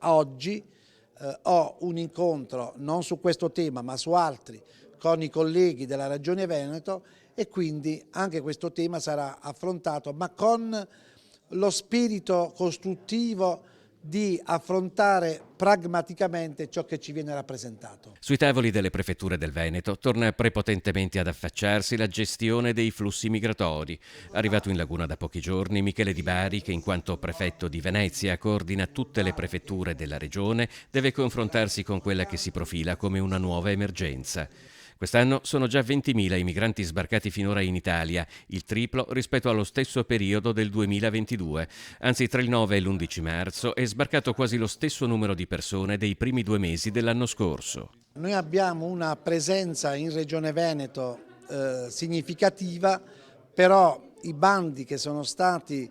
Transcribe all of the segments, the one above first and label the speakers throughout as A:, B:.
A: oggi ho un incontro non su questo tema ma su altri con i colleghi della Regione Veneto e quindi anche questo tema sarà affrontato, ma con lo spirito costruttivo di affrontare pragmaticamente ciò che ci viene rappresentato.
B: Sui tavoli delle prefetture del Veneto torna prepotentemente ad affacciarsi la gestione dei flussi migratori. Arrivato in Laguna da pochi giorni, Michele Di Bari, che in quanto prefetto di Venezia coordina tutte le prefetture della regione, deve confrontarsi con quella che si profila come una nuova emergenza. Quest'anno sono già 20.000 i migranti sbarcati finora in Italia, il triplo rispetto allo stesso periodo del 2022. Anzi, tra il 9 e l'11 marzo è sbarcato quasi lo stesso numero di persone dei primi 2 mesi dell'anno scorso.
A: Noi abbiamo una presenza in Regione Veneto significativa, però i bandi che sono stati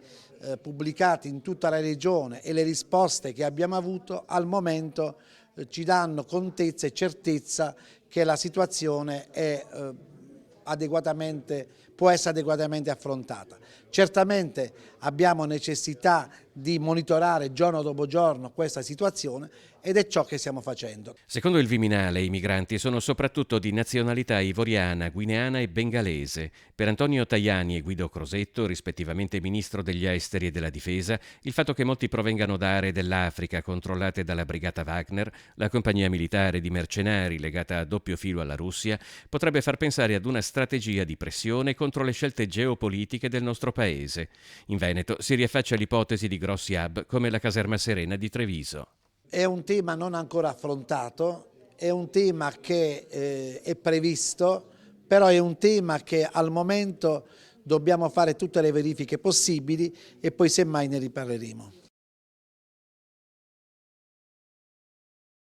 A: pubblicati in tutta la regione e le risposte che abbiamo avuto al momento ci danno contezza e certezza che la situazione è può essere adeguatamente affrontata. Certamente abbiamo necessità di monitorare giorno dopo giorno questa situazione ed è ciò che stiamo facendo.
B: Secondo il Viminale, i migranti sono soprattutto di nazionalità ivoriana, guineana e bengalese. Per Antonio Tajani e Guido Crosetto, rispettivamente ministro degli esteri e della difesa, il fatto che molti provengano da aree dell'Africa controllate dalla brigata Wagner, la compagnia militare di mercenari legata a doppio filo alla Russia, potrebbe far pensare ad una strategia di pressione contro le scelte geopolitiche del nostro paese. In Veneto si riaffaccia l'ipotesi di grossi hub come la caserma Serena di Treviso.
A: È un tema non ancora affrontato, è un tema che è previsto, però è un tema che al momento dobbiamo fare tutte le verifiche possibili e poi semmai ne riparleremo.